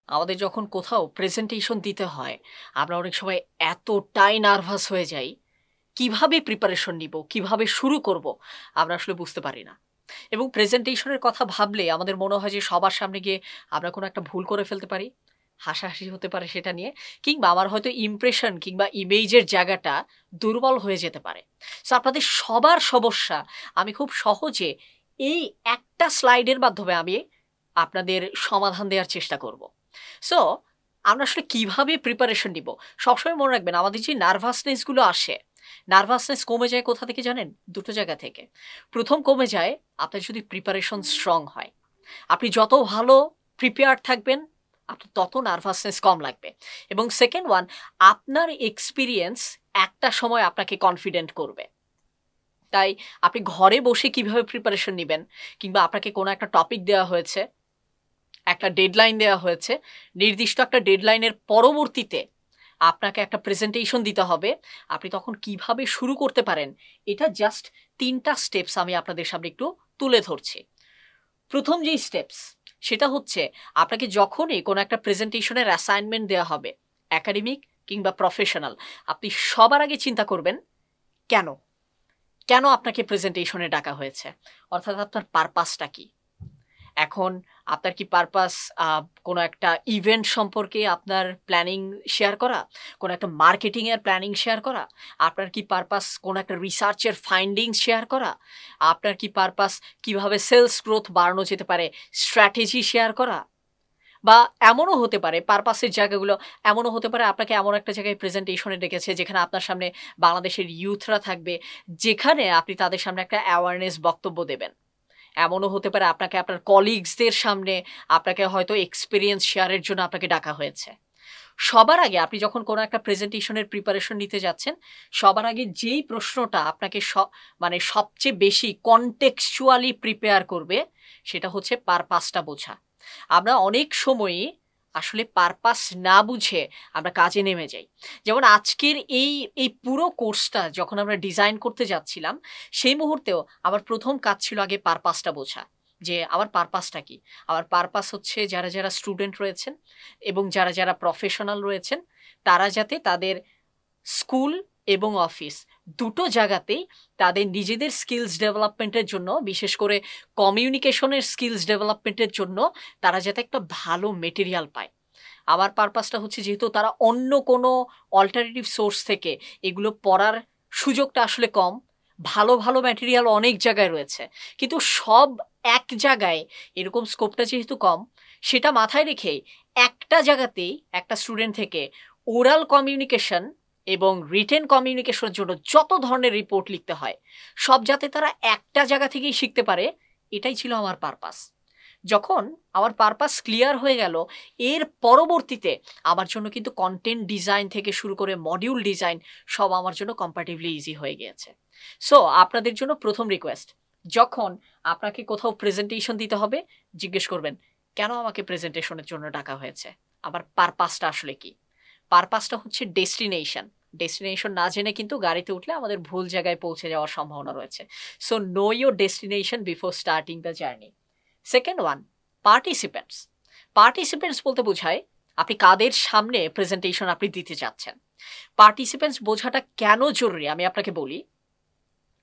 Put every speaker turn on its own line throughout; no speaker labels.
আমাদের যখন কোথাও প্রেজেন্টেশন দিতে হয় আমরা অনেক সময় এতটাই নার্ভাস হয়ে যাই, কিভাবে প্রিপারেশন নিব, কিভাবে শুরু করব আমরা আসলে বুঝতে পারি না। এবং প্রেজেন্টেশনের কথা ভাবলে আমাদের মনে হয় যে সবার সামনে গিয়ে আমরা কোনো একটা ভুল করে ফেলতে পারি, হাসাহাসি হতে পারে সেটা নিয়ে, কিংবা আমার হয়তো ইমপ্রেশন কিংবা ইমেজের জায়গাটা দুর্বল হয়ে যেতে পারে। সো আপনাদের সবার সমস্যা আমি খুব সহজে এই একটা স্লাইডের মাধ্যমে আমি আপনাদের সমাধান দেওয়ার চেষ্টা করব। সো আমরা আসলে কীভাবে প্রিপারেশন নিব, সবসময় মনে রাখবেন আমাদের যে নার্ভাসনেসগুলো আসে, নার্ভাসনেস কমে যায় কোথা থেকে জানেন? দুটো জায়গা থেকে। প্রথম কমে যায় আপনার যদি প্রিপারেশন স্ট্রং হয়। আপনি যত ভালো প্রিপেয়ার থাকবেন আপনার তত নার্ভাসনেস কম লাগবে। এবং সেকেন্ড ওয়ান, আপনার এক্সপিরিয়েন্স একটা সময় আপনাকে কনফিডেন্ট করবে। তাই আপনি ঘরে বসে কিভাবে প্রিপারেশন নেবেন, কিংবা আপনাকে কোনো একটা টপিক দেওয়া হয়েছে, একটা ডেডলাইন দেওয়া হয়েছে, নির্দিষ্ট একটা ডেডলাইনের পরবর্তীতে আপনাকে একটা প্রেজেন্টেশন দিতে হবে, আপনি তখন কিভাবে শুরু করতে পারেন, এটা জাস্ট 3টা স্টেপস আমি আপনাদের সামনে একটু তুলে ধরছি। প্রথম যেই স্টেপস সেটা হচ্ছে, আপনাকে যখনই কোনো একটা প্রেজেন্টেশনের অ্যাসাইনমেন্ট দেওয়া হবে, একাডেমিক কিংবা প্রফেশনাল, আপনি সবার আগে চিন্তা করবেন কেন কেন আপনাকে প্রেজেন্টেশনে ডাকা হয়েছে, অর্থাৎ আপনার পারপাসটা কি। এখন আপনার কি পারপাস কোনো একটা ইভেন্ট সম্পর্কে আপনার প্ল্যানিং শেয়ার করা, কোনো একটা মার্কেটিংয়ের প্ল্যানিং শেয়ার করা, আপনার কি পারপাস কোনো একটা রিসার্চের ফাইন্ডিংস শেয়ার করা, আপনার কি পারপাস কিভাবে সেলস গ্রোথ বাড়ানো যেতে পারে স্ট্র্যাটেজি শেয়ার করা, বা এমনও হতে পারে পারপাসের জায়গাগুলো, এমনও হতে পারে আপনাকে এমন একটা জায়গায় প্রেজেন্টেশনে ডেকেছে যেখানে আপনার সামনে বাংলাদেশের ইউথরা থাকবে, যেখানে আপনি তাদের সামনে একটা অ্যাওয়ারনেস বক্তব্য দেবেন। এমনও হতে পারে আপনাকে আপনার কলিগসদের সামনে আপনাকে হয়তো এক্সপিরিয়েন্স শেয়ারের জন্য আপনাকে ডাকা হয়েছে। সবার আগে আপনি যখন কোনো একটা প্রেজেন্টেশনের প্রিপারেশন নিতে যাচ্ছেন, সবার আগে যেই প্রশ্নটা আপনাকে মানে সবচেয়ে বেশি কনটেক্সচুয়ালি প্রিপেয়ার করবে সেটা হচ্ছে পারপাসটা বোঝা। আমরা অনেক সময়ই আসলে পারপাস না বুঝে আমরা কাজে নেমে যাই। যেমন আজকের এই এই পুরো কোর্সটা যখন আমরা ডিজাইন করতে যাচ্ছিলাম, সেই মুহূর্তেও আমার প্রথম কাজ ছিল আগে পারপাসটা বোঝা, যে আমার পারপাসটা কি। আমার পারপাস হচ্ছে যারা যারা স্টুডেন্ট রয়েছেন এবং যারা যারা প্রফেশনাল রয়েছেন, তারা যাতে তাদের স্কুল এবং অফিস দুটো জায়গাতেই তাদের নিজেদের স্কিলস ডেভেলপমেন্টের জন্য, বিশেষ করে কমিউনিকেশনের স্কিলস ডেভেলপমেন্টের জন্য, তারা যাতে একটা ভালো মেটেরিয়াল পায়। আমার পারপাসটা হচ্ছে যেহেতু তারা অন্য কোনো অল্টারনেটিভ সোর্স থেকে এগুলো পড়ার সুযোগটা আসলে কম, ভালো ভালো ম্যাটেরিয়াল অনেক জায়গায় রয়েছে, কিন্তু সব এক জায়গায় এরকম স্কোপটা যেহেতু কম, সেটা মাথায় রেখেই একটা জায়গাতেই একটা স্টুডেন্ট থেকে ওরাল কমিউনিকেশন এবং রিটেন কমিউনিকেশনের জন্য যত ধরনের রিপোর্ট লিখতে হয়, সব যাতে তারা একটা জায়গা থেকেই শিখতে পারে, এটাই ছিল আমার পারপাস। যখন আমার পারপাস ক্লিয়ার হয়ে গেল, এর পরবর্তীতে আমার জন্য কিন্তু কন্টেন্ট ডিজাইন থেকে শুরু করে মডিউল ডিজাইন সব আমার জন্য কম্পারেটিভলি ইজি হয়ে গিয়েছে। সো আপনাদের জন্য প্রথম রিকোয়েস্ট, যখন আপনাকে কোথাও প্রেজেন্টেশন দিতে হবে, জিজ্ঞেস করবেন কেন আমাকে প্রেজেন্টেশনের জন্য ডাকা হয়েছে, আমার পারপাসটা আসলে কি। পারপাসটা হচ্ছে ডেস্টিনেশন। ডেস্টিনেশন না জেনে কিন্তু গাড়িতে উঠলে আমাদের ভুল জায়গায় পৌঁছে যাওয়ার সম্ভাবনা রয়েছে। So no your destination before starting the journey. Second one, participants. Participants বলতে বোঝায় আপনি কাদের সামনে প্রেজেন্টেশন আপনি দিতে চাচ্ছেন। পার্টিসিপেন্টস বোঝাটা কেন জরুরি আমি আপনাকে বলি।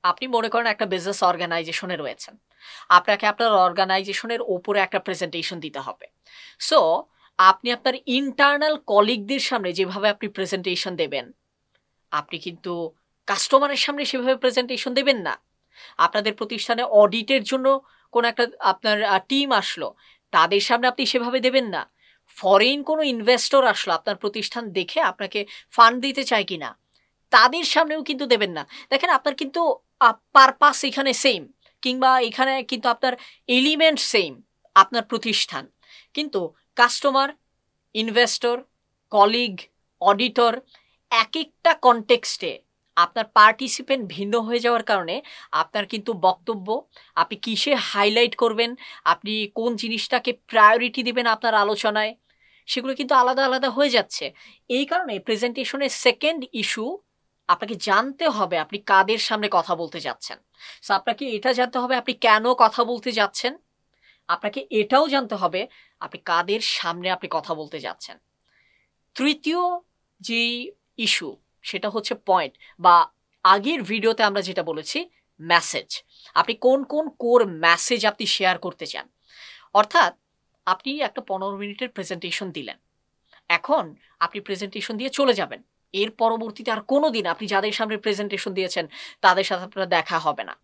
আপনি মনে করেন একটা বিজনেস অর্গানাইজেশনে রয়েছেন, আপনাকে আপনার অর্গানাইজেশনের ওপরে একটা প্রেজেন্টেশন দিতে হবে। সো আপনি আপনার ইন্টারনাল কলিগদের সামনে যেভাবে আপনি প্রেজেন্টেশন দেবেন, আপনি কিন্তু কাস্টমারের সামনে সেভাবে প্রেজেন্টেশন দেবেন না। আপনাদের প্রতিষ্ঠানে অডিটের জন্য কোনো একটা আপনার টিম আসলো, তাদের সামনে আপনি সেভাবে দেবেন না। ফরেন কোনো ইনভেস্টর আসলো আপনার প্রতিষ্ঠান দেখে আপনাকে ফান্ড দিতে চায় কিনা, তাদের সামনেও কিন্তু দেবেন না। দেখেন আপনার কিন্তু পারপাস এখানে সেম, কিংবা এখানে কিন্তু আপনার এলিমেন্ট সেম, আপনার প্রতিষ্ঠান, কিন্তু কাস্টমার, ইনভেস্টর, কলিগ, অডিটর, এক একটা কনটেক্সটে আপনার পার্টিসিপেন্ট ভিন্ন হয়ে যাওয়ার কারণে আপনার কিন্তু বক্তব্য, আপনি কিসে হাইলাইট করবেন, আপনি কোন জিনিসটাকে প্রায়োরিটি দিবেন আপনার আলোচনায়, সেগুলো কিন্তু আলাদা আলাদা হয়ে যাচ্ছে। এই কারণে প্রেজেন্টেশনের সেকেন্ড ইস্যু, আপনাকে জানতে হবে আপনি কাদের সামনে কথা বলতে যাচ্ছেন। সো আপনাকে এটা জানতে হবে আপনি কেন কথা বলতে যাচ্ছেন, আপনাকে এটাও জানতে হবে আপনি কাদের সামনে আপনি কথা বলতে যাচ্ছেন। তৃতীয় যেই ইস্যু সেটা হচ্ছে পয়েন্ট, বা আগের ভিডিওতে আমরা যেটা বলেছি মেসেজ। আপনি কোন কোন কোর মেসেজ আপনি শেয়ার করতে চান। অর্থাৎ আপনি একটা 15 মিনিটের প্রেজেন্টেশন দিলেন, এখন আপনি প্রেজেন্টেশন দিয়ে চলে যাবেন, এর পরবর্তীতে আর কোনো দিন আপনি যাদের সামনে প্রেজেন্টেশন দিয়েছেন তাদের সাথে আপনার দেখা হবে না।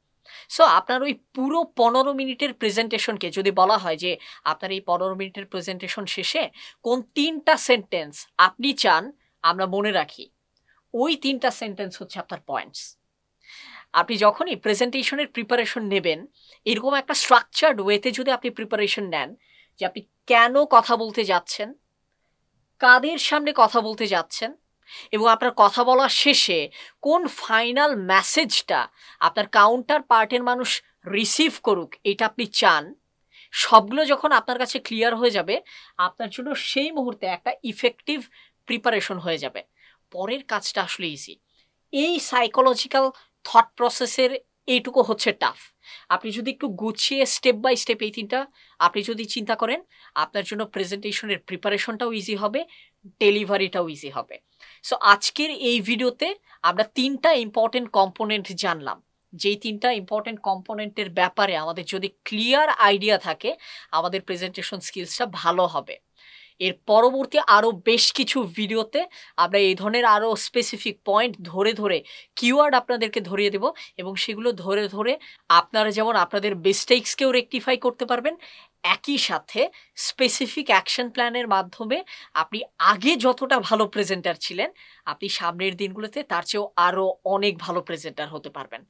সো আপনার ওই পুরো 15 মিনিটের প্রেজেন্টেশনকে যদি বলা হয় যে আপনার এই 15 মিনিটের প্রেজেন্টেশন শেষে কোন 3টা সেন্টেন্স আপনি চান আমরা মনে রাখি, ওই 3টা সেন্টেন্স হচ্ছে আপনার পয়েন্টস। আপনি যখনই প্রেজেন্টেশনের প্রিপারেশন নেবেন, এরকম একটা স্ট্রাকচার্ড ওয়েতে যদি আপনি প্রিপারেশন নেন যে আপনি কেন কথা বলতে যাচ্ছেন, কাদের সামনে কথা বলতে যাচ্ছেন, এবং আপনার কথা বলার শেষে কোন ফাইনাল মেসেজটা আপনার কাউন্টার পার্টের মানুষ রিসিভ করুক এটা আপনি চান, সবগুলো যখন আপনার কাছে ক্লিয়ার হয়ে যাবে, আপনার জন্য সেই মুহূর্তে একটা ইফেক্টিভ প্রিপারেশন হয়ে যাবে। পরের কাজটা আসলে ইজি। এই সাইকোলজিক্যাল থট প্রসেসের এইটুকু হচ্ছে টাফ। আপনি যদি একটু গুছিয়ে স্টেপ বাই স্টেপ এই 3টা আপনি যদি চিন্তা করেন, আপনার জন্য প্রেজেন্টেশনের প্রিপারেশনটাও ইজি হবে, ডেলিভারিটাও ইজি হবে। সো আজকের এই ভিডিওতে আমরা 3টা ইম্পর্টেন্ট কম্পোনেন্ট জানলাম। যেই 3টা ইম্পর্টেন্ট কম্পোনেন্টের ব্যাপারে আমাদের যদি ক্লিয়ার আইডিয়া থাকে, আমাদের প্রেজেন্টেশন স্কিলসটা ভালো হবে। এর পরবর্তী আরও বেশ কিছু ভিডিওতে আমরা এই ধরনের আরও স্পেসিফিক পয়েন্ট ধরে ধরে কিওয়ার্ড আপনাদেরকে ধরিয়ে দেব, এবং সেগুলো ধরে ধরে আপনারা যেমন আপনাদের মিস্টেক্সকেও রেকটিফাই করতে পারবেন, একই সাথে স্পেসিফিক অ্যাকশন প্ল্যানের মাধ্যমে আপনি আগে যতটা ভালো প্রেজেন্টার ছিলেন, আপনি সামনের দিনগুলোতে তার চেয়েও আরও অনেক ভালো প্রেজেন্টার হতে পারবেন।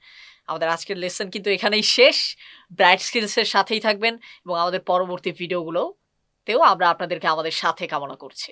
আমাদের আজকের লেসন কিন্তু এখানেই শেষ। ব্রাইট স্কিলসের সাথেই থাকবেন এবং আমাদের পরবর্তী ভিডিওগুলোতেও আমরা আপনাদেরকে আমাদের সাথে কামনা করছি।